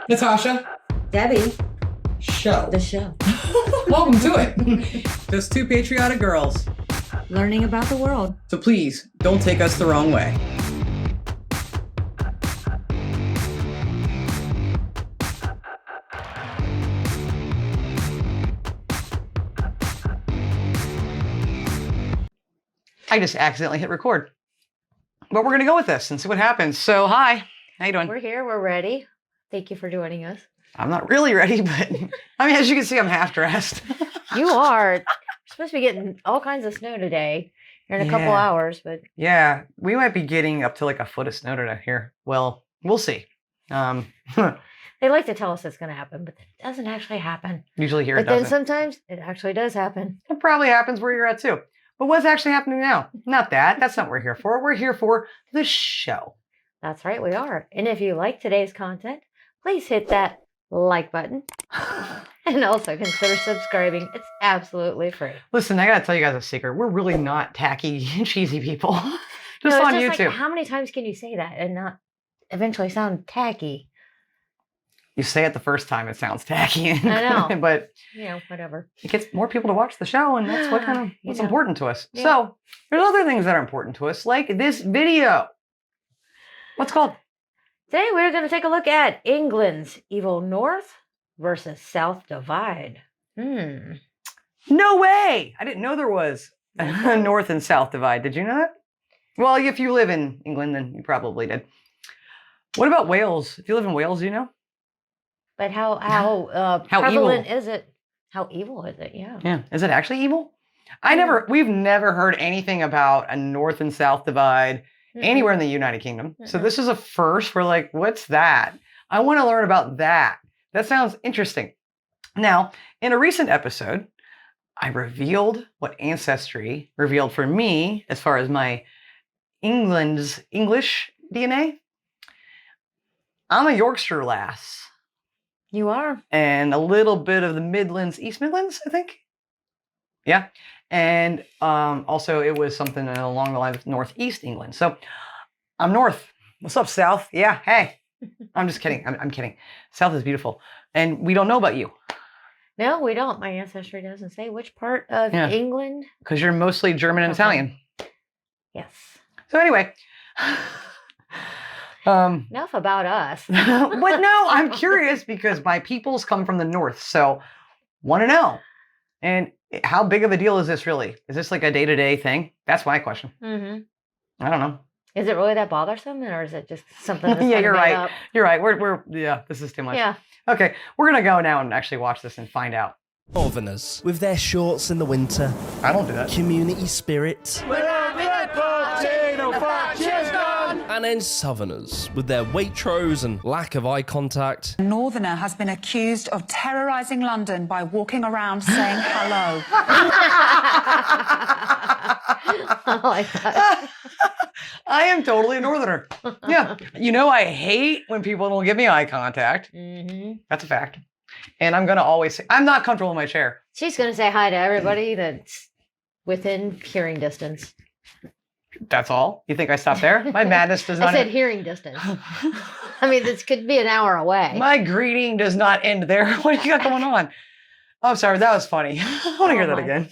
Natasha. Debbie. Show. The show. Welcome to it. Just two patriotic girls. Learning about the world. So please, don't take us the wrong way. I just accidentally hit record. But we're going to go with this and see what happens. So, hi. How you doing? We're here. We're ready. Thank you for joining us. I'm not really ready, but I mean, as you can see, I'm half dressed. You are. We're supposed to be getting all kinds of snow today in a couple hours, but yeah, we might be getting up to like a foot of snow today here. Well, we'll see. they like to tell us it's going to happen, but it doesn't actually happen. Usually here but it doesn't. Then sometimes it actually does happen. It probably happens where you're at too. But what's actually happening now? Not that. That's not what we're here for. We're here for the show. That's right, we are. And if you like today's content, please hit that like button. And also consider subscribing. It's absolutely free. Listen, I gotta tell you guys a secret. We're really not tacky and cheesy people. Just on just YouTube. Like, how many times can you say that and not eventually sound tacky? You say it the first time, it sounds tacky. I know. But whatever. It gets more people to watch the show, and that's what's important to us. Yeah. So there's other things that are important to us, like this video. What's it called? Today we're going to take a look at England's evil North versus South divide. No way! I didn't know there was a North and South divide. Did you know that? Well, if you live in England, then you probably did. What about Wales? If you live in Wales, do you know? But how prevalent is it? How evil is it? Yeah. Yeah. Is it actually evil? We've never heard anything about a North and South divide anywhere in the United Kingdom. So this is a first. We're like, what's that? I want to learn about that. That sounds interesting. Now, in a recent episode, I revealed what Ancestry revealed for me as far as my English DNA. I'm a Yorkshire lass. You are. And a little bit of the Midlands, East Midlands, I think. Yeah. And also it was something along the lines of Northeast England. So I'm North. What's up, South? Yeah, hey. I'm just kidding. I'm kidding. South is beautiful. And we don't know about you. No, we don't. My Ancestry doesn't say which part of England. Because you're mostly German and Italian. Yes. So anyway. Enough about us. But no, I'm curious because my peoples come from the North. So want to know. And how big of a deal is this really? Is this like a day-to-day thing? That's my question. I don't know. Is it really that bothersome, or is it just something that's yeah, you're right. Up? You're right. This is too much. Yeah. Okay, we're going to go now and actually watch this and find out. Northerners, with their shorts in the winter. I don't do that. Community spirit. And then Southerners, with their Waitrose and lack of eye contact. A Northerner has been accused of terrorising London by walking around saying hello. I like that. I am totally a Northerner. Yeah. I hate when people don't give me eye contact. That's a fact. And I'm going to always say, I'm not comfortable in my chair. She's going to say hi to everybody that's within hearing distance. That's all? You think I stopped there? My madness does not... I said hearing distance. I mean, this could be an hour away. My greeting does not end there. What do you got going on? Oh, I'm sorry. That was funny. I want to hear that again.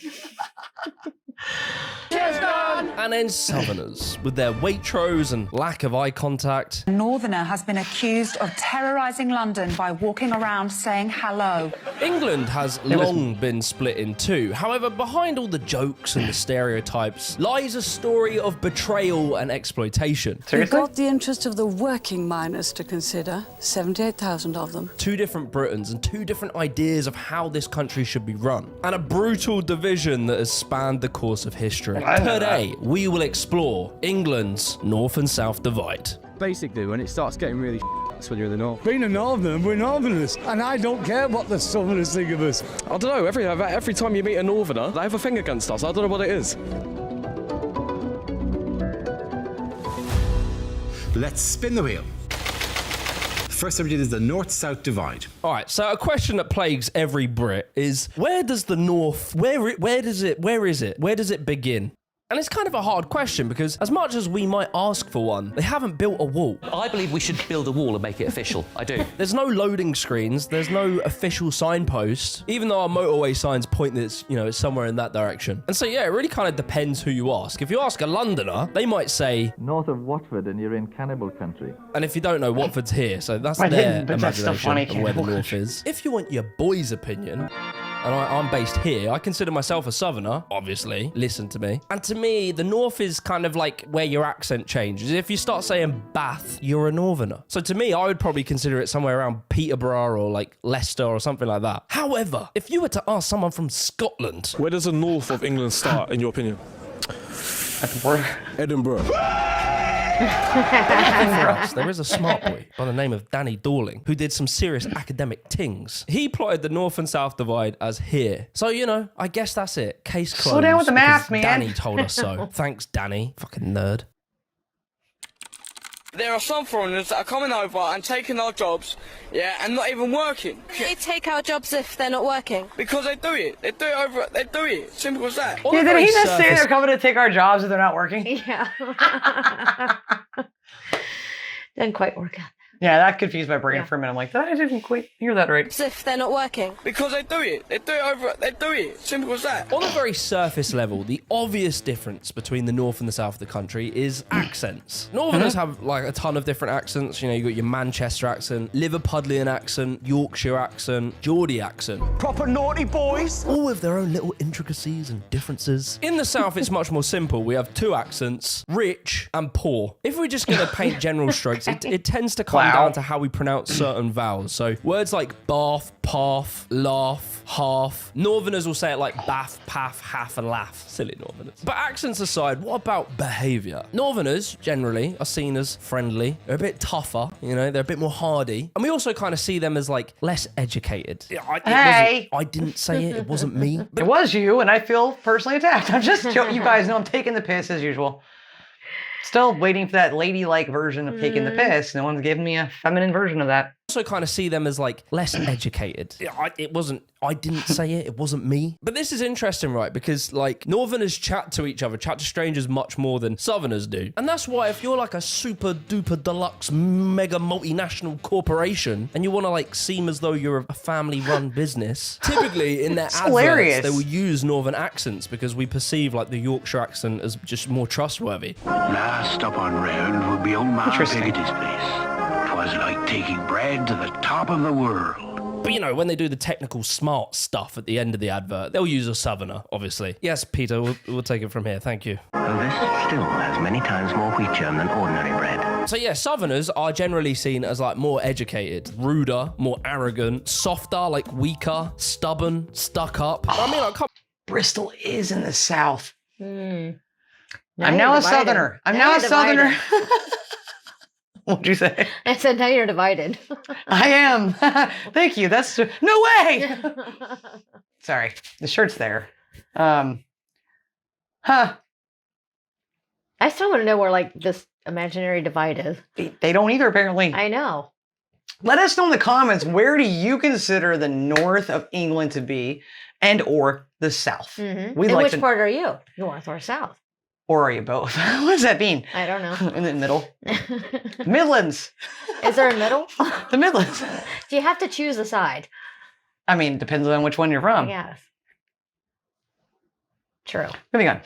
And then Southerners, with their Waitrose and lack of eye contact. A Northerner has been accused of terrorising London by walking around saying hello. England has long been split in two. However, behind all the jokes and the stereotypes lies a story of betrayal and exploitation. We've got the interest of the working miners to consider, 78,000 of them. Two different Britons and two different ideas of how this country should be run. And a brutal division that has spanned the course of history. Today, we will explore England's North and South divide. Basically, when it starts getting really that's when you're in the North. Being a Northerner, we're Northerners, and I don't care what the Southerners think of us. I don't know, every time you meet a Northerner, they have a thing against us. I don't know what it is. Let's spin the wheel. First thing we did is the North-South divide. All right, so a question that plagues every Brit is, where does the North, where is it begin? And it's kind of a hard question because as much as we might ask for one, they haven't built a wall. I believe we should build a wall and make it official. I do. There's no loading screens. There's no official signpost, even though our motorway signs point that it's, it's somewhere in that direction. And so, yeah, it really kind of depends who you ask. If you ask a Londoner, they might say, north of Watford and you're in cannibal country. And if you don't know, Watford's here. So that's I their didn't, but that's the imagination funny of where the cannibal north is. If you want your boy's opinion, and I'm based here, I consider myself a southerner, obviously. Listen to me. And to me, the north is kind of like where your accent changes. If you start saying Bath, you're a northerner. So to me, I would probably consider it somewhere around Peterborough or like Leicester or something like that. However, if you were to ask someone from Scotland... Where does the north of England start, in your opinion? Edinburgh. There is a smart boy by the name of Danny Dorling who did some serious academic tings. He plotted the north and south divide as here. So, I guess that's it. Case closed. Slow down with the math, man. Danny told us so. Thanks, Danny. Fucking nerd. There are some foreigners that are coming over and taking our jobs, and not even working. They take our jobs if they're not working. Because they do it. They do it. Simple as that. Yeah, did he just say they're coming to take our jobs if they're not working? Yeah. Didn't quite work out. Yeah, that confused my brain for a minute. I'm like, I didn't quite hear that right. If they're not working. Because they do it. They do it. Simple as that. On a very surface level, the obvious difference between the north and the south of the country is accents. Northerners have like a ton of different accents. You got your Manchester accent, Liverpudlian accent, Yorkshire accent, Geordie accent. Proper naughty boys. All with their own little intricacies and differences. In the south, it's much more simple. We have two accents, rich and poor. If we're just going to paint general strokes, it tends to come down to how we pronounce certain vowels. So words like bath, path, laugh, half. Northerners will say it like bath, path, half, and laugh. Silly Northerners. But accents aside, what about behaviour? Northerners, generally, are seen as friendly. They're a bit tougher, they're a bit more hardy. And we also kind of see them as, like, less educated. Hey! I didn't say it. It wasn't me. It was you, and I feel personally attacked. I'm just joking. You guys know I'm taking the piss as usual. Still waiting for that ladylike version of taking the piss. No one's giving me a feminine version of that. Also kind of see them as like less educated. I didn't say it wasn't me. But this is interesting, right? Because like Northerners chat to each other, chat to strangers much more than Southerners do. And that's why if you're like a super duper deluxe mega multinational corporation and you want to like seem as though you're a family run business, typically in their adverts, they will use Northern accents because we perceive like the Yorkshire accent as just more trustworthy. Last stop on round would be old Man Pigotty's place. 'Twas like taking bread to the top of the world. But when they do the technical smart stuff at the end of the advert, they'll use a southerner, obviously. Yes, Peter, we'll take it from here. Thank you. Well, this still has many times more wheat germ than ordinary bread. So yeah, southerners are generally seen as like more educated, ruder, more arrogant, softer, like weaker, stubborn, stuck up. Bristol is in the south. Now I'm now a southerner. What'd you say? I said, now you're divided. I am. Thank you. That's no way. Sorry, the shirt's there. I still want to know where like this imaginary divide is. They don't either, apparently. I know. Let us know in the comments, where do you consider the north of England to be, and or the south? Mm-hmm. Which part are you? North or south? Or are you both? What does that mean? I don't know. In the middle. Midlands. Is there a middle? The Midlands. Do you have to choose a side? I mean, depends on which one you're from. Yes. True. Moving on.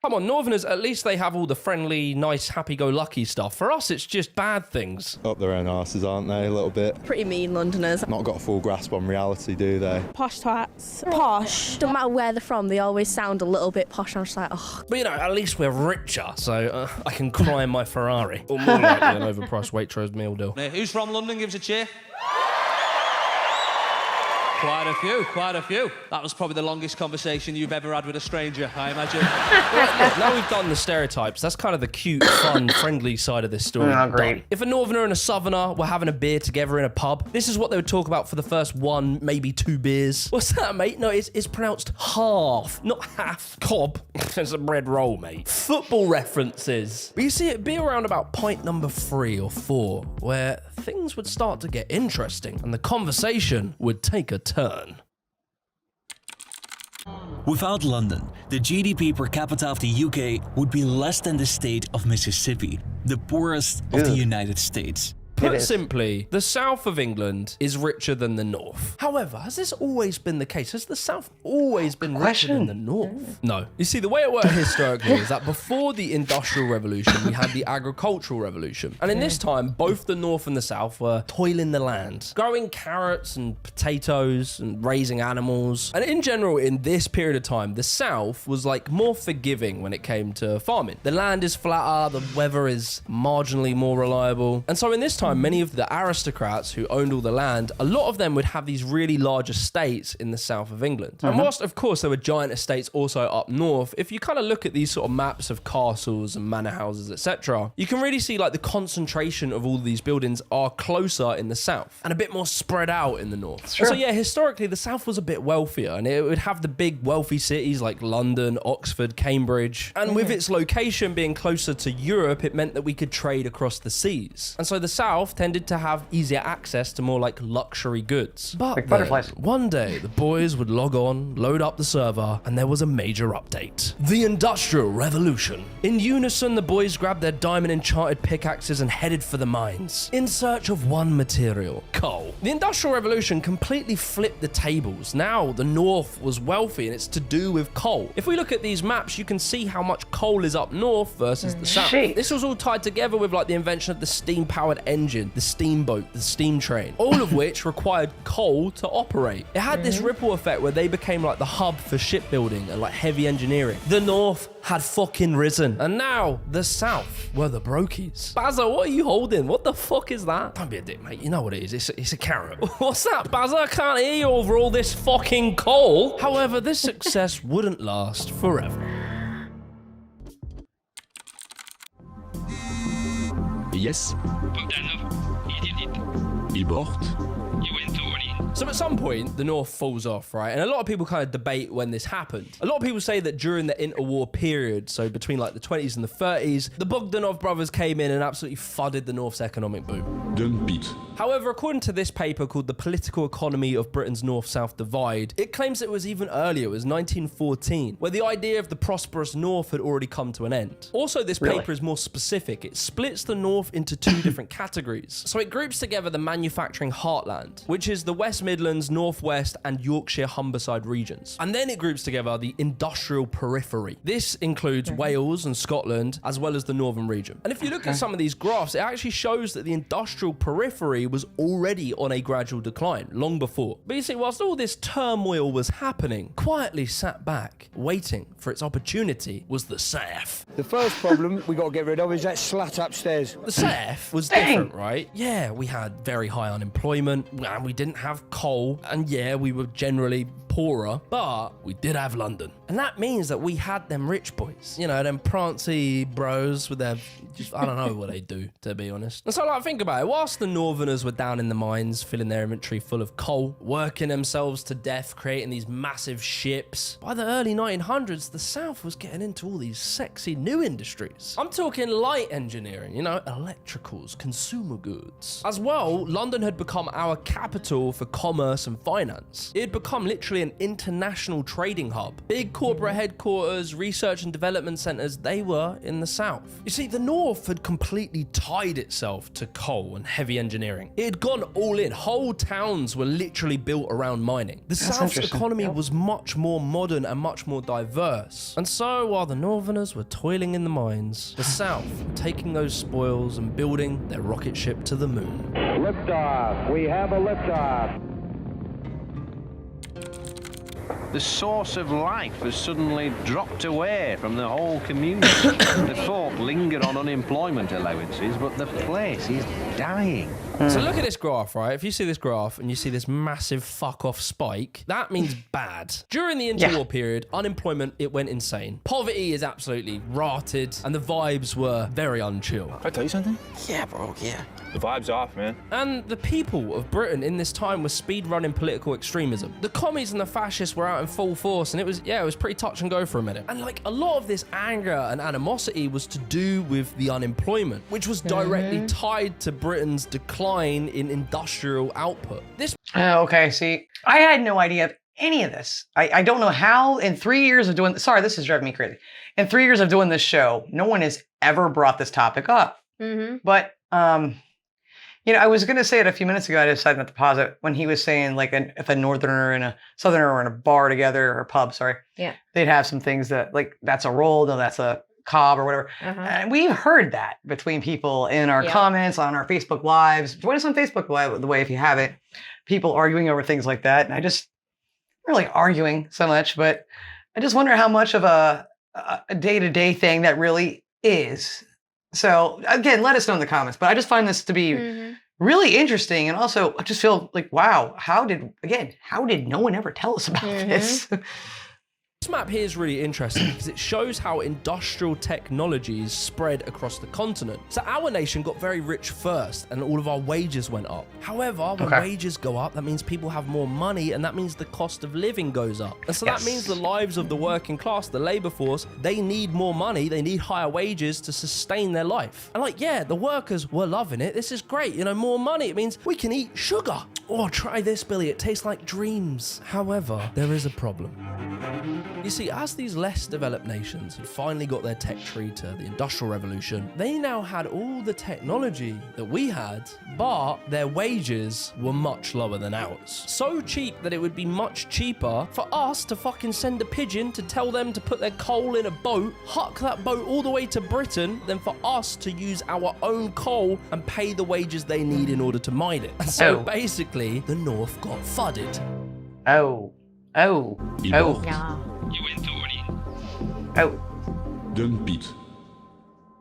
Come on, Northerners, at least they have all the friendly, nice, happy-go-lucky stuff. For us, it's just bad things. Up their own arses, aren't they, a little bit? Pretty mean Londoners. Not got a full grasp on reality, do they? Posh twats. Posh. Don't matter where they're from, they always sound a little bit posh. I'm just like, oh. But at least we're richer, so I can cry in my Ferrari. Or more likely an overpriced Waitrose meal deal. Who's from London? Gives a cheer. Quite a few. That was probably the longest conversation you've ever had with a stranger, I imagine. Now we've done the stereotypes, that's kind of the cute, fun, friendly side of this story. Oh, great. If a Northerner and a Southerner were having a beer together in a pub, this is what they would talk about for the first one, maybe 2 beers. What's that, mate? No, it's pronounced half, not half. Cob. It's a bread roll, mate. Football references. But you see, it'd be around about point number 3 or 4, where things would start to get interesting and the conversation would take a turn. Without London, the GDP per capita of the UK would be less than the state of Mississippi, the poorest of the United States. Put simply, the south of England is richer than the north. However, has this always been the case? Has the south always been richer than the north? No. You see, the way it worked historically is that before the Industrial Revolution, we had the Agricultural Revolution. And in this time, both the north and the south were toiling the land, growing carrots and potatoes and raising animals. And in general, in this period of time, the south was like more forgiving when it came to farming. The land is flatter, the weather is marginally more reliable. And so in this time, many of the aristocrats who owned all the land, a lot of them would have these really large estates in the south of England. And whilst, of course, there were giant estates also up north, if you kind of look at these sort of maps of castles and manor houses, etc., you can really see like the concentration of all these buildings are closer in the south and a bit more spread out in the north. So yeah, historically, the south was a bit wealthier and it would have the big wealthy cities like London, Oxford, Cambridge. And with its location being closer to Europe, it meant that we could trade across the seas. And so the south tended to have easier access to more like luxury goods. But like butterflies. One day, the boys would log on, load up the server, and there was a major update. The Industrial Revolution. In unison, the boys grabbed their diamond-enchanted pickaxes and headed for the mines, in search of one material, coal. The Industrial Revolution completely flipped the tables. Now, the north was wealthy, and it's to do with coal. If we look at these maps, you can see how much coal is up north versus the south. This was all tied together with like the invention of the steam-powered engine, the steamboat, the steam train, all of which required coal to operate. It had this ripple effect where they became like the hub for shipbuilding and like heavy engineering. The north had fucking risen, and now the south were the brokies. Bazza, what are you holding? What the fuck is that? Don't be a dick, mate. You know what it is. It's a carrot. What's that, Bazza? I can't hear you over all this fucking coal. However, this success wouldn't last forever. Yes. Il porte. So at some point, the North falls off, right? And a lot of people kind of debate when this happened. A lot of people say that during the interwar period, so between like the 20s and the 30s, the Bogdanov brothers came in and absolutely fudded the North's economic boom. Don't beat. However, according to this paper called The Political Economy of Britain's North-South Divide, it claims it was even earlier, it was 1914, where the idea of the prosperous North had already come to an end. Also, this paper is more specific. It splits the North into two different categories. So it groups together the manufacturing heartland, which is the West Midlands, Northwest, and Yorkshire Humberside regions. And then it groups together the industrial periphery. This includes Wales and Scotland, as well as the northern region. And if you look at some of these graphs, it actually shows that the industrial periphery was already on a gradual decline long before. But you see, whilst all this turmoil was happening, quietly sat back, waiting for its opportunity, was the south. The first problem we got to get rid of is that slat upstairs. The south was different, right? Yeah, we had very high unemployment, and we didn't have coal, and yeah, we were generally poorer, but we did have London. And that means that we had them rich boys, you know, them prancy bros with their, just, I don't know what they do, to be honest. And so, like, think about it. Whilst the Northerners were down in the mines, filling their inventory full of coal, working themselves to death, creating these massive ships, by the early 1900s, the South was getting into all these sexy new industries. I'm talking light engineering, you know, electricals, consumer goods. As well, London had become our capital for commerce and finance. It had become literally an international trading hub. Big corporate headquarters, research and development centers, they were in the south. You see, the north had completely tied itself to coal and heavy engineering. It had gone all in. Whole towns were literally built around mining. The south's economy was much more modern and much more diverse. And so, while the northerners were toiling in the mines, the south were taking those spoils and building their rocket ship to the moon. Liftoff. We have a liftoff. The source of life has suddenly dropped away from the whole community. The folk linger on unemployment allowances, but the place is dying. So look at this graph, right? If you see this graph and you see this massive fuck-off spike, that means bad. During the interwar period, unemployment, it went insane. Poverty is absolutely rotted, and the vibes were very unchill. Can I tell you something? Yeah, bro, yeah. The vibe's off, man. And the people of Britain in this time were speed-running political extremism. The commies and the fascists were out in full force, and it was pretty touch and go for a minute. And like a lot of this anger and animosity was to do with the unemployment, which was directly tied to Britain's decline in industrial output. This okay, see, I had no idea of any of this. I don't know how in 3 years of doing, sorry, this is driving me crazy. In 3 years of doing this show, no one has ever brought this topic up. But, you know, I was going to say it a few minutes ago. I decided not to pause it when he was saying like if a northerner and a southerner were in a bar together or pub, sorry, they'd have some things that like that's a roll, no, that's a cob or whatever. And we've heard that between people in our comments on our Facebook lives. Join us on Facebook, by the way, if you haven't. People arguing over things like that. And I just really arguing so much, but I just wonder how much of a day-to-day thing that really is. So again, let us know in the comments, but I just find this to be really interesting. And also I just feel like, wow, how did no one ever tell us about this? This map here is really interesting because it shows how industrial technologies spread across the continent. So our nation got very rich first and all of our wages went up. However, when wages go up, that means people have more money and that means the cost of living goes up. And so that means the lives of the working class, the labor force, they need more money, they need higher wages to sustain their life. And like, yeah, the workers were loving it. This is great. You know, more money. It means we can eat sugar. Oh, try this, Billy. It tastes like dreams. However, there is a problem. You see, as these less developed nations had finally got their tech tree to the Industrial Revolution, they now had all the technology that we had, but their wages were much lower than ours. So cheap that it would be much cheaper for us to fucking send a pigeon to tell them to put their coal in a boat, huck that boat all the way to Britain, than for us to use our own coal and pay the wages they need in order to mine it. And so basically, the North got fudded. Don't beat.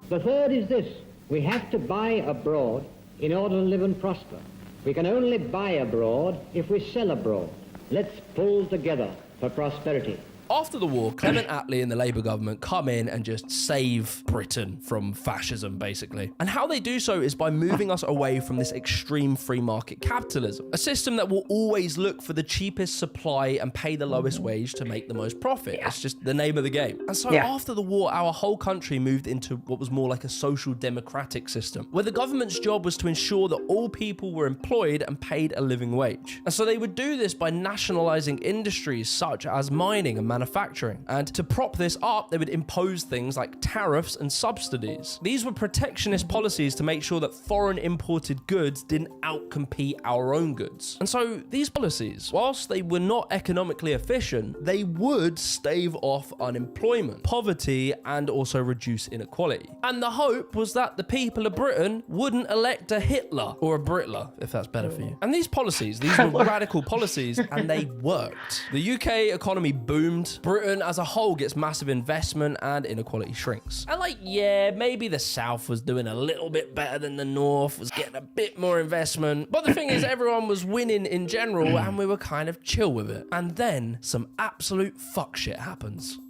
The third is this: we have to buy abroad in order to live and prosper. We can only buy abroad if we sell abroad. Let's pull together for prosperity. After the war, Clement Attlee and the Labour government come in and just save Britain from fascism, basically. And how they do so is by moving us away from this extreme free market capitalism, a system that will always look for the cheapest supply and pay the lowest wage to make the most profit. It's just the name of the game. And so after the war, our whole country moved into what was more like a social democratic system, where the government's job was to ensure that all people were employed and paid a living wage. And so they would do this by nationalizing industries such as mining and manufacturing. And to prop this up, they would impose things like tariffs and subsidies. These were protectionist policies to make sure that foreign imported goods didn't outcompete our own goods. And so these policies, whilst they were not economically efficient, they would stave off unemployment, poverty, and also reduce inequality. And the hope was that the people of Britain wouldn't elect a Hitler or a Britler, if that's better for you. And these policies, these were radical policies, and they worked. The UK economy boomed. Britain as a whole gets massive investment and inequality shrinks. And like, yeah, maybe the South was doing a little bit better than the North, was getting a bit more investment. But the thing is, everyone was winning in general and we were kind of chill with it. And then some absolute fuck shit happens.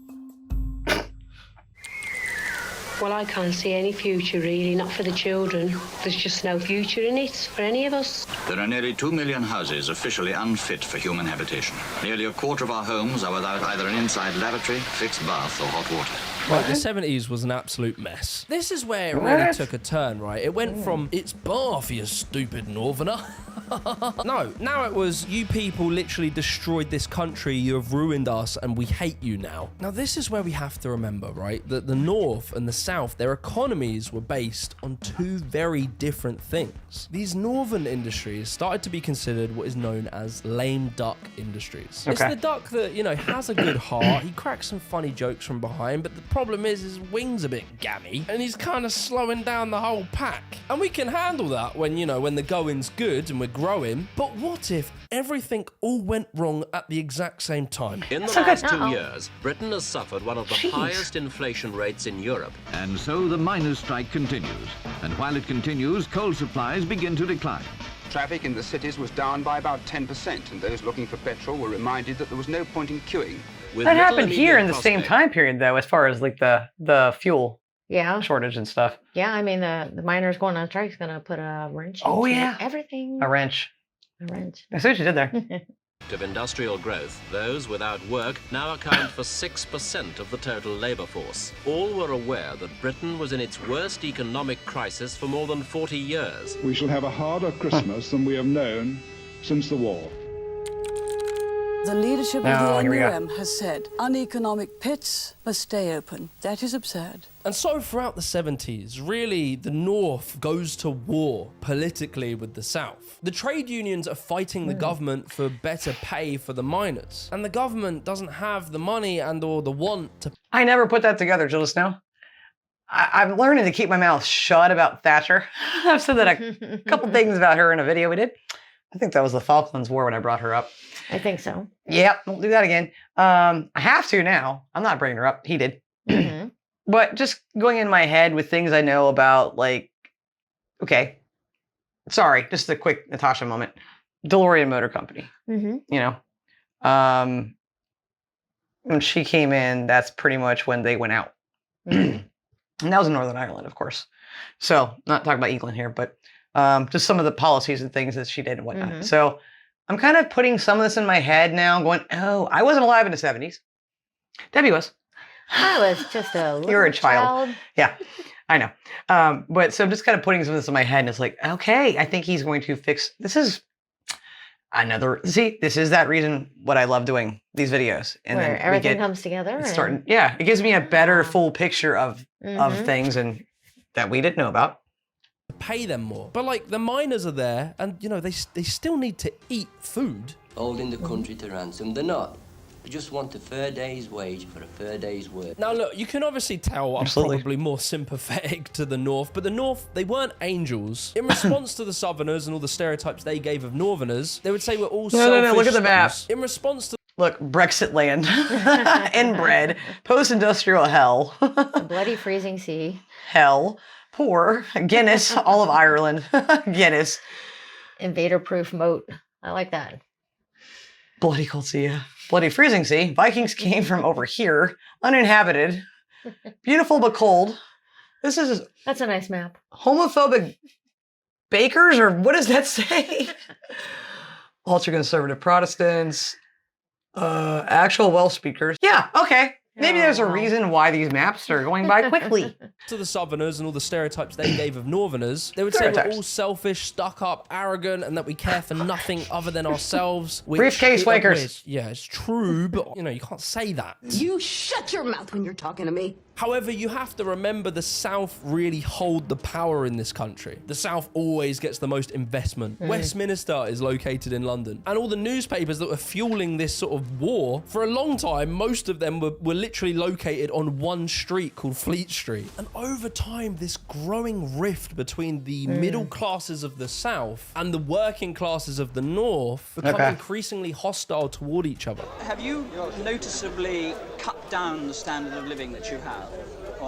Well, I can't see any future, really, not for the children. There's just no future in it for any of us. There are nearly 2 million houses officially unfit for human habitation. Nearly a quarter of our homes are without either an inside lavatory, fixed bath, or hot water. Right, the 70s was an absolute mess. This is where it really took a turn, right? It went from, it's Bath, you stupid northerner. No, now it was, you people literally destroyed this country, you have ruined us, and we hate you now. Now, this is where we have to remember, right, that the North and the South, their economies were based on two very different things. These northern industries started to be considered what is known as lame duck industries. It's the duck that, you know, has a good heart, he cracks some funny jokes from behind, but the problem is his wing's a bit gammy, and he's kind of slowing down the whole pack. And we can handle that when, you know, when the going's good and we're growing, but what if everything all went wrong at the exact same time? In the last 2 years, Britain has suffered one of the highest inflation rates in Europe. And so the miners' strike continues. And while it continues, coal supplies begin to decline. Traffic in the cities was down by about 10%, and those looking for petrol were reminded that there was no point in queuing. That happened here in the same time period, though, as far as like the fuel shortage and stuff. Yeah, I mean, the miners going on strike is going to put a wrench into everything. A wrench. A wrench. I see what you did there. Of industrial growth, those without work now account for 6% of the total labour force. All were aware that Britain was in its worst economic crisis for more than 40 years. We shall have a harder Christmas than we have known since the war. The leadership Oh, of here we the go. NUM has said uneconomic pits must stay open. That is absurd. And so throughout the 70s, really, the North goes to war politically with the South. The trade unions are fighting the government for better pay for the miners. And the government doesn't have the money and or the want to... I never put that together till just now. I'm learning to keep my mouth shut about Thatcher. I've said that a couple things about her in a video we did. I think that was the Falklands War when I brought her up. I think so. Yep, won't do that again. I have to now. I'm not bringing her up. He did. But just going in my head with things I know about, like, okay, sorry, just a quick Natasha moment. DeLorean Motor Company. You know, when she came in, that's pretty much when they went out. And that was in Northern Ireland, of course. So, not talking about England here, but just some of the policies and things that she did and whatnot. So, I'm kind of putting some of this in my head now, going, oh, I wasn't alive in the 70s. Debbie was. I was just a little You're a child. Yeah, I know. But so I'm just kind of putting some of this in my head, and it's like, okay, I think he's going to fix. This is another. See, this is that reason what I love doing these videos, and where then everything comes together. It's starting, yeah, it gives me a better full picture of things and that we didn't know about. Pay them more. But like the miners are there and you know they still need to eat food. Holding the country to ransom, they're not. They just want a fair day's wage for a fair day's work. Now look, you can obviously tell I'm probably more sympathetic to the North, but the North, they weren't angels. In response to the Southerners and all the stereotypes they gave of Northerners, they would say we're all selfish. No, look at the map. In response to Look, Brexit land, inbred, post-industrial hell. Bloody freezing sea. Hell. Poor. Guinness, all of Ireland. Guinness. Invader-proof moat. I like that. Bloody cold sea, yeah. Bloody freezing sea. Vikings came from over here, uninhabited, beautiful but cold. This is... That's a nice map. Homophobic bakers, or what does that say? Ultra-conservative Protestants. Actual Welsh speakers. Yeah, okay. Maybe there's a reason why these maps are going by quickly. To the Southerners and all the stereotypes they gave of Northerners, they would say we're all selfish, stuck up, arrogant, and that we care for nothing other than ourselves. Briefcase wakers. Yeah, it's true, but you know, you can't say that. You shut your mouth when you're talking to me. However, you have to remember the South really hold the power in this country. The South always gets the most investment. Westminster is located in London. And all the newspapers that were fueling this sort of war, for a long time, most of them were literally located on one street called Fleet Street. And over time, this growing rift between the middle classes of the South and the working classes of the North become increasingly hostile toward each other. Have you noticeably cut down the standard of living that you have?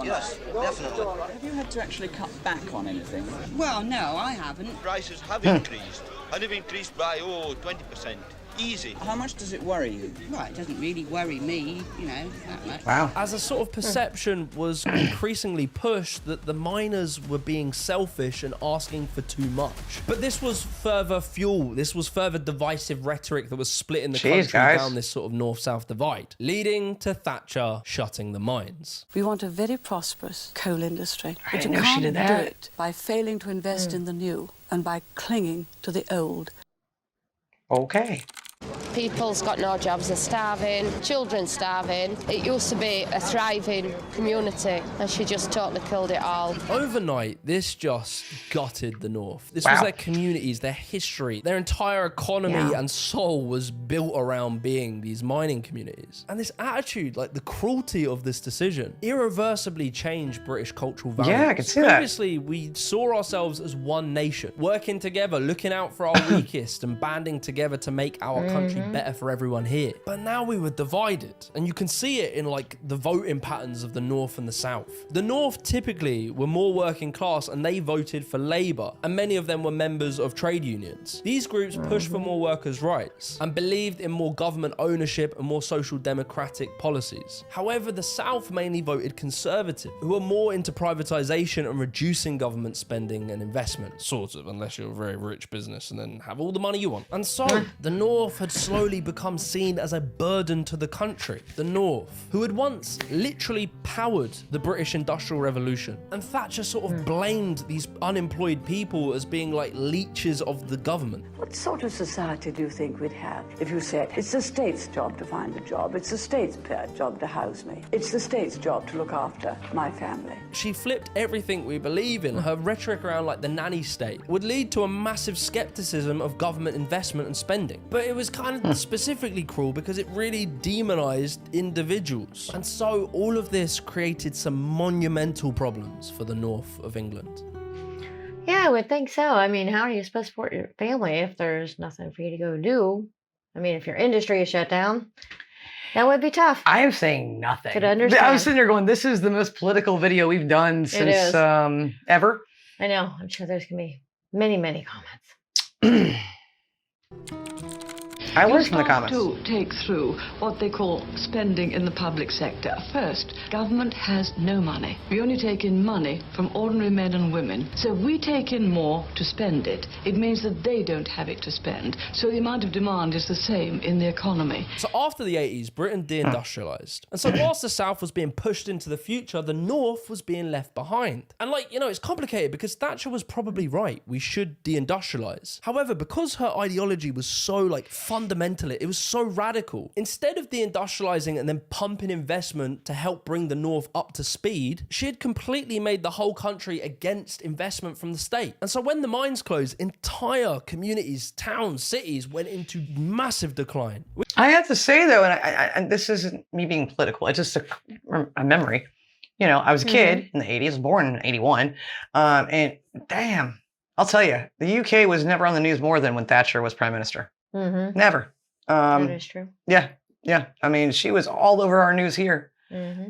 Yes, definitely. Have you had to actually cut back on anything? Well, no, I haven't. Prices have increased, and have increased by, 20%. Easy. How much does it worry you? Well, it doesn't really worry me, that much. Wow. As a sort of perception was increasingly pushed that the miners were being selfish and asking for too much. But this was further fuel. This was further divisive rhetoric that was splitting the country down this sort of north-south divide, leading to Thatcher shutting the mines. We want a very prosperous coal industry, but you didn't know she did can't do that. it by failing to invest in the new and by clinging to the old. Okay. People's got no jobs, they're starving, children starving. It used to be a thriving community and she just totally killed it all. Overnight, this just gutted the North. This was their communities, their history, their entire economy and soul was built around being these mining communities. And this attitude, like the cruelty of this decision, irreversibly changed British cultural values. Yeah, I can see that. Previously, we saw ourselves as one nation, working together, looking out for our weakest and banding together to make our country better for everyone here. But now we were divided, and you can see it in like the voting patterns of the North and the South. The North typically were more working class and they voted for Labour, and many of them were members of trade unions. These groups pushed for more workers' rights and believed in more government ownership and more social democratic policies. However, the South mainly voted Conservative, who are more into privatisation and reducing government spending and investment, sort of, unless you're a very rich business and then have all the money you want. And so the North had slowly slowly become seen as a burden to the country, the North, who had once literally powered the British Industrial Revolution. And Thatcher sort of blamed these unemployed people as being like leeches of the government. What sort of society do you think we'd have if you said, it's the state's job to find a job, it's the state's job to house me, it's the state's job to look after my family? She flipped everything we believe in. Her rhetoric around like the nanny state would lead to a massive skepticism of government investment and spending. But it was kind of specifically cruel because it really demonized individuals. And so all of this created some monumental problems for the north of England. Yeah, I would think so. I mean, how are you supposed to support your family if there's nothing for you to go do? I mean, if your industry is shut down, that would be tough. I am saying nothing. Could understand. I was sitting there going, this is the most political video we've done since ever. I know. I'm sure there's going to be many, many comments. I learned from the comments. To take through what they call spending in the public sector. First, government has no money. We only take in money from ordinary men and women. So if we take in more to spend it, it means that they don't have it to spend. So the amount of demand is the same in the economy. So after the 80s, Britain deindustrialized. And so whilst the South was being pushed into the future, the North was being left behind. And like, you know, it's complicated because Thatcher was probably right. We should deindustrialize. However, because her ideology was so like fundamental, it was so radical. Instead of deindustrializing and then pumping investment to help bring the North up to speed, she had completely made the whole country against investment from the state. And so when the mines closed, entire communities, towns, cities went into massive decline. I have to say though, and this isn't me being political, it's just a memory. You know, I was a kid in the 80s, I was born in 81, and damn, I'll tell you, the UK was never on the news more than when Thatcher was prime minister. Never. That is true. Yeah. I mean, she was all over our news here.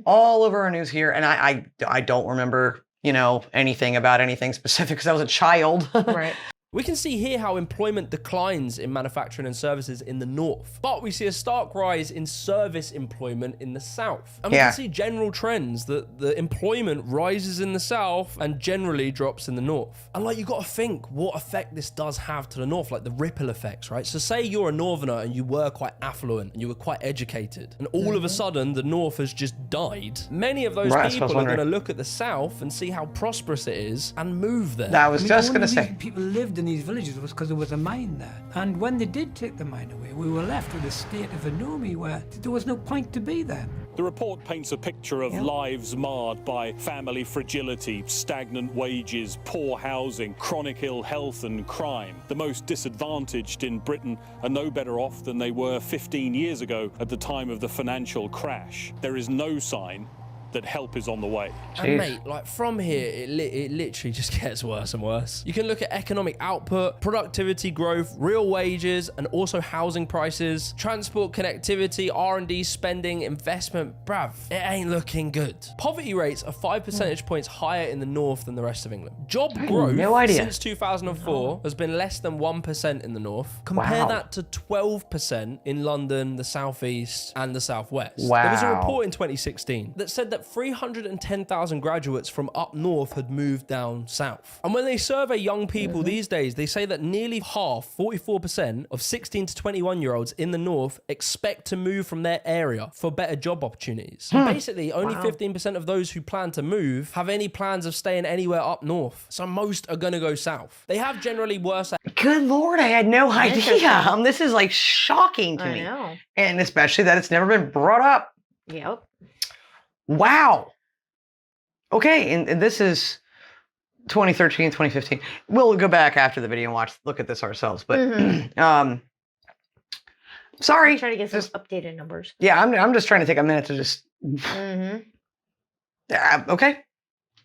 All over our news here. And I don't remember, you know, anything about anything specific because I was a child. Right. We can see here how employment declines in manufacturing and services in the north, but we see a stark rise in service employment in the south. And we can see general trends that the employment rises in the south and generally drops in the north. And like, you got to think what effect this does have to the north, like the ripple effects, right? So say you're a northerner and you were quite affluent and you were quite educated, and all of a sudden the north has just died. Many of those people are going to look at the south and see how prosperous it is and move there. I was just going to say. People lived in these villages was because there was a mine there. And when they did take the mine away, we were left with a state of anomie where there was no point to be there. The report paints a picture of lives marred by family fragility, stagnant wages, poor housing, chronic ill health and crime. The most disadvantaged in Britain are no better off than they were 15 years ago at the time of the financial crash. There is no sign that help is on the way. And mate, like from here, it literally just gets worse and worse. You can look at economic output, productivity growth, real wages, and also housing prices, transport connectivity, R&D spending, investment. Bruv, it ain't looking good. Poverty rates are 5 percentage points higher in the north than the rest of England. Job growth since 2004 has been less than 1% in the north. Compare that to 12% in London, the southeast, and the southwest. There was a report in 2016 that said that 310,000 graduates from up north had moved down south. And when they survey young people these days, they say that nearly half, 44% of 16 to 21-year-olds in the north expect to move from their area for better job opportunities. Basically, only 15% of those who plan to move have any plans of staying anywhere up north. So most are going to go south. They have generally worse... Good Lord, I had no idea. This is like shocking to me. I know. And especially that it's never been brought up. Yep. Wow. Okay, and this is 2013, 2015. We'll go back after the video and look at this ourselves. But sorry. I'm trying to get some updated numbers. Yeah, I'm just trying to take a minute to just. Okay.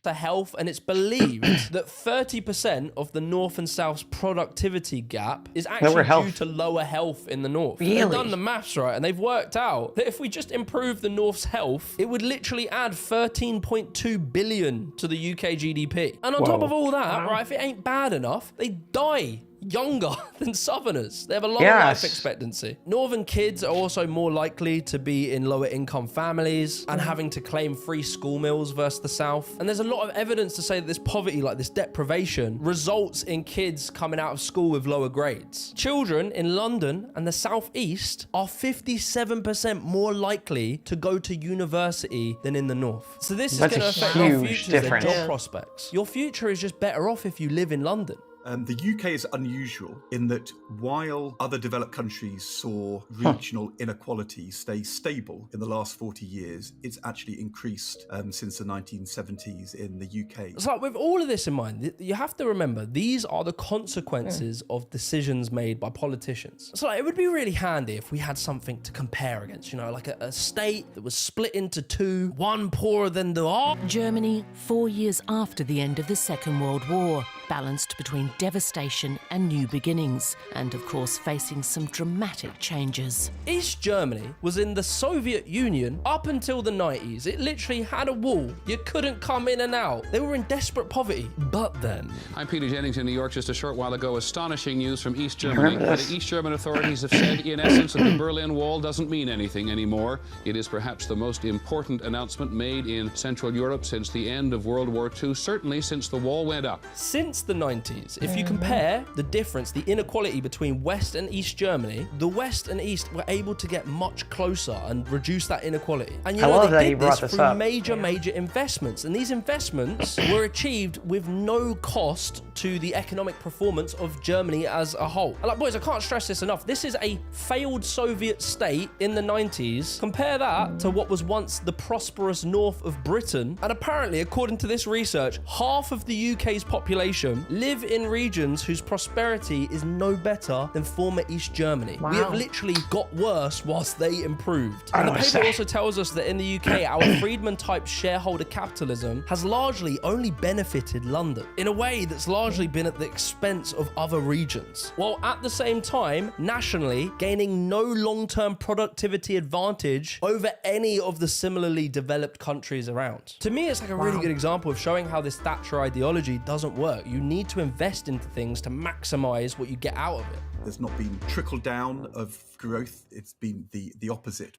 To health, and it's believed that 30% of the north and south's productivity gap is actually due to lower health in the north. Really? They've done the maths right, and they've worked out that if we just improve the north's health, it would literally add 13.2 billion to the UK GDP. And on top of all that, right, if it ain't bad enough, they die younger than Southerners. They have a lower life expectancy. Northern kids are also more likely to be in lower income families and having to claim free school meals versus the South. And there's a lot of evidence to say that this poverty, like this deprivation, results in kids coming out of school with lower grades. Children in London and the Southeast are 57% more likely to go to university than in the North. So this is going to affect our futures and job prospects. Your future is just better off if you live in London. The UK is unusual in that while other developed countries saw regional inequality stay stable in the last 40 years, it's actually increased since the 1970s in the UK. So with all of this in mind, you have to remember, these are the consequences of decisions made by politicians. So it would be really handy if we had something to compare against, you know, like a state that was split into two, one poorer than the other. Germany, 4 years after the end of the Second World War, balanced between devastation and new beginnings, and of course facing some dramatic changes. East Germany was in the Soviet Union up until the 90s. It literally had a wall. You couldn't come in and out. They were in desperate poverty. But then... I'm Peter Jennings in New York just a short while ago. Astonishing news from East Germany. The East German authorities have said, in essence, that the Berlin Wall doesn't mean anything anymore. It is perhaps the most important announcement made in Central Europe since the end of World War II, certainly since the wall went up. Since the 90s, if you compare the difference, the inequality between West and East Germany, the West and East were able to get much closer and reduce that inequality. And you know, they did this through major investments. And these investments were achieved with no cost to the economic performance of Germany as a whole. And like, boys, I can't stress this enough. This is a failed Soviet state in the 90s. Compare that to what was once the prosperous north of Britain. And apparently, according to this research, half of the UK's population live in regions whose prosperity is no better than former East Germany. Wow. We have literally got worse whilst they improved. And the paper also tells us that in the UK, our Friedman-type shareholder capitalism has largely only benefited London in a way that's largely been at the expense of other regions, while at the same time, nationally, gaining no long-term productivity advantage over any of the similarly developed countries around. To me, it's like a really good example of showing how this Thatcher ideology doesn't work. You need to invest into things to maximize what you get out of it. There's not been trickle down of growth, it's been the opposite.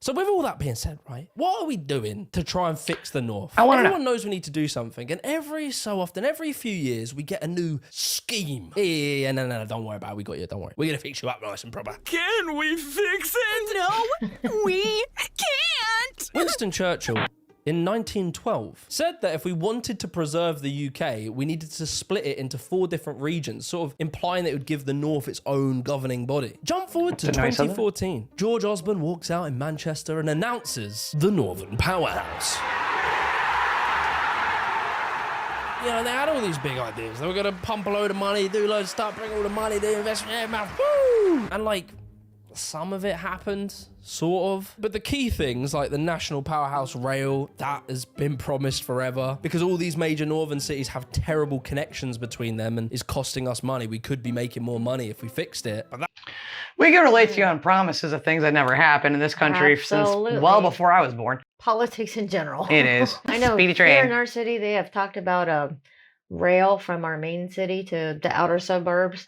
So with all that being said, right, what are we doing to try and fix the North? Everyone knows we need to do something, and every so often, every few years, we get a new scheme. Yeah, no, don't worry about it, we got you, don't worry. We're gonna fix you up nice and proper. Can we fix it? No, we can't! Winston Churchill, in 1912, said that if we wanted to preserve the UK, we needed to split it into 4 different regions, sort of implying that it would give the North its own governing body. Jump forward to 2014. George Osborne walks out in Manchester and announces the Northern Powerhouse. You know, they had all these big ideas. They were going to pump a load of money, do loads of stuff, bring all the money, do investment, woo! And like, some of it happened, sort of. But the key things, like the National Powerhouse Rail, that has been promised forever. Because all these major northern cities have terrible connections between them and is costing us money. We could be making more money if we fixed it. But we can relate to you on promises of things that never happened in this country since well before I was born. Politics in general. It is. I know. Speedy train. Here in our city, they have talked about a rail from our main city to the outer suburbs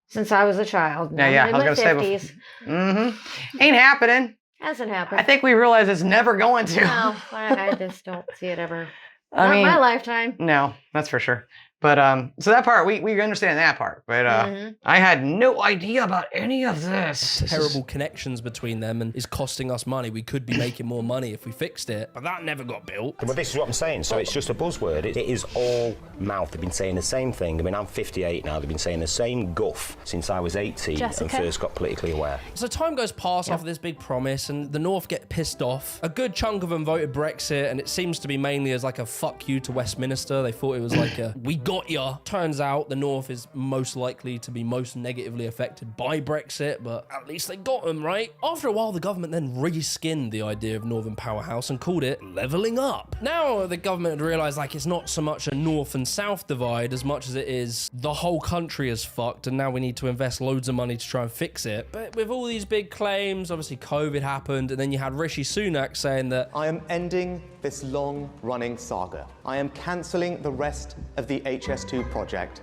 since I was a child. Yeah, I was going to say before. Ain't happening. Hasn't happened. I think we realize it's never going to. No, I just don't see it ever. I Not mean, my lifetime. No, that's for sure. But so that part, we understand that part. But I had no idea about any of this. Terrible connections between them and is costing us money. We could be making more money if we fixed it, but that never got built. But this is what I'm saying. So it's just a buzzword. It is all mouth. They've been saying the same thing. I mean, I'm 58 now. They've been saying the same guff since I was 18 and first got politically aware. So time goes past after this big promise, and the North get pissed off. A good chunk of them voted Brexit, and it seems to be mainly as like a fuck you to Westminster. They thought it was like a we got ya. Turns out the North is most likely to be most negatively affected by Brexit, but at least they got them, right? After a while, the government then reskinned the idea of Northern Powerhouse and called it levelling up. Now the government had realized like it's not so much a North and South divide as much as it is the whole country is fucked, and now we need to invest loads of money to try and fix it. But with all these big claims, obviously COVID happened, and then you had Rishi Sunak saying that I am ending this long-running saga. I am cancelling the rest of the HS2 project.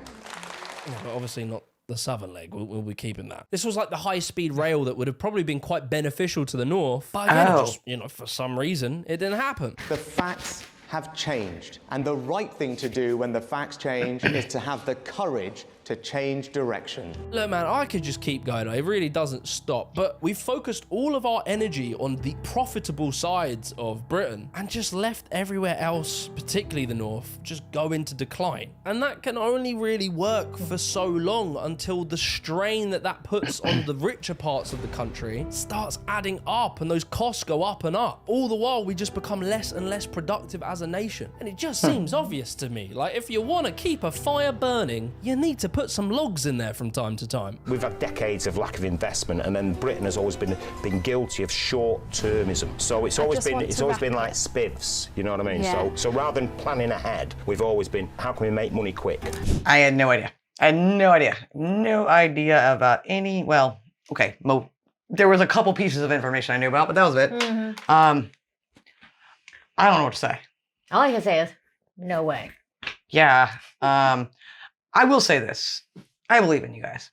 Yeah, but obviously not the southern leg. We'll be keeping that. This was like the high-speed rail that would have probably been quite beneficial to the north. But again, just, for some reason, it didn't happen. The facts have changed. And the right thing to do when the facts change is to have the courage to change direction. Look, man, I could just keep going. It really doesn't stop. But we've focused all of our energy on the profitable sides of Britain and just left everywhere else, particularly the north, just go into decline. And that can only really work for so long until the strain that puts on the richer parts of the country starts adding up and those costs go up and up. All the while, we just become less and less productive as a nation. And it just seems obvious to me. Like, if you want to keep a fire burning, you need to put some logs in there from time to time. We've had decades of lack of investment, and then Britain has always been guilty of short-termism. So it's always been like spiffs, you know what I mean? Yeah. So rather than planning ahead, we've always been, how can we make money quick? I had no idea. No idea about any. Well, okay, there was a couple pieces of information I knew about, but that was it. I don't know what to say. All I can say is, no way. Yeah. I will say this. I believe in you guys.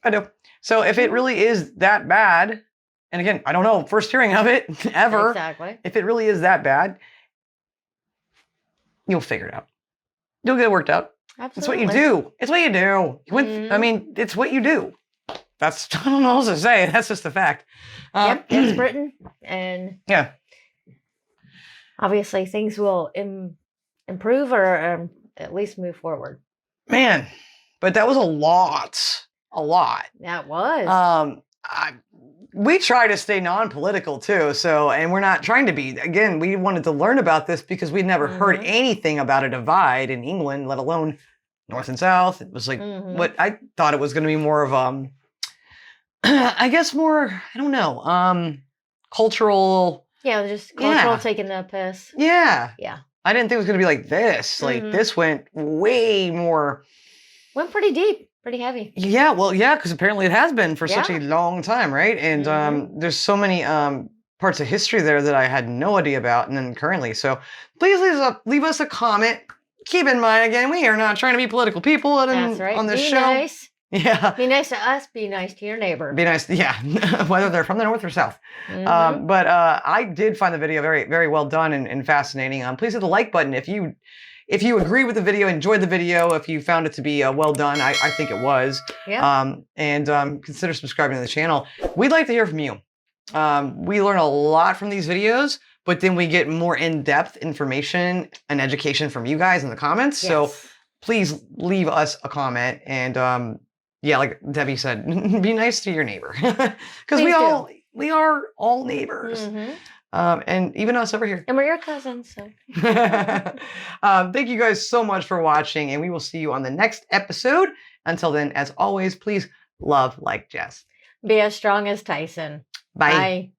I do. So if it really is that bad, and again, I don't know, first hearing of it ever. Exactly. If it really is that bad, you'll figure it out. You'll get it worked out. Absolutely. It's what you do. It's what you do. I mean, it's what you do. I don't know what else to say. That's just the fact. Yep, it's Britain. And yeah, obviously things will improve or at least move forward. Man, but that was a lot. That was. We try to stay non-political too, and we're not trying to be. Again, we wanted to learn about this because we'd never heard anything about a divide in England, let alone North and South. It was like what I thought it was going to be more of I guess more, I don't know, cultural. Yeah, just cultural taking the piss. Yeah. Yeah. I didn't think it was going to be like this. Like this went way more. Went pretty deep, pretty heavy. Yeah, well, yeah, because apparently it has been for such a long time, right? And there's so many parts of history there that I had no idea about, and then currently. So please leave us a comment. Keep in mind, again, we are not trying to be political people That's right. on this be show. Nice. Yeah. Be nice to us. Be nice to your neighbor. Be nice, yeah, whether they're from the north or south. But I did find the video very, very well done and fascinating. Please hit the like button if you agree with the video, enjoyed the video, if you found it to be well done. I think it was. Yeah. And consider subscribing to the channel. We'd like to hear from you. We learn a lot from these videos, but then we get more in-depth information and education from you guys in the comments. Yes. So please leave us a comment and yeah, like Debbie said, be nice to your neighbor because we are all neighbors, and even us over here. And we're your cousins. So. Thank you guys so much for watching, and we will see you on the next episode. Until then, as always, please love like Jess. Be as strong as Tyson. Bye. Bye.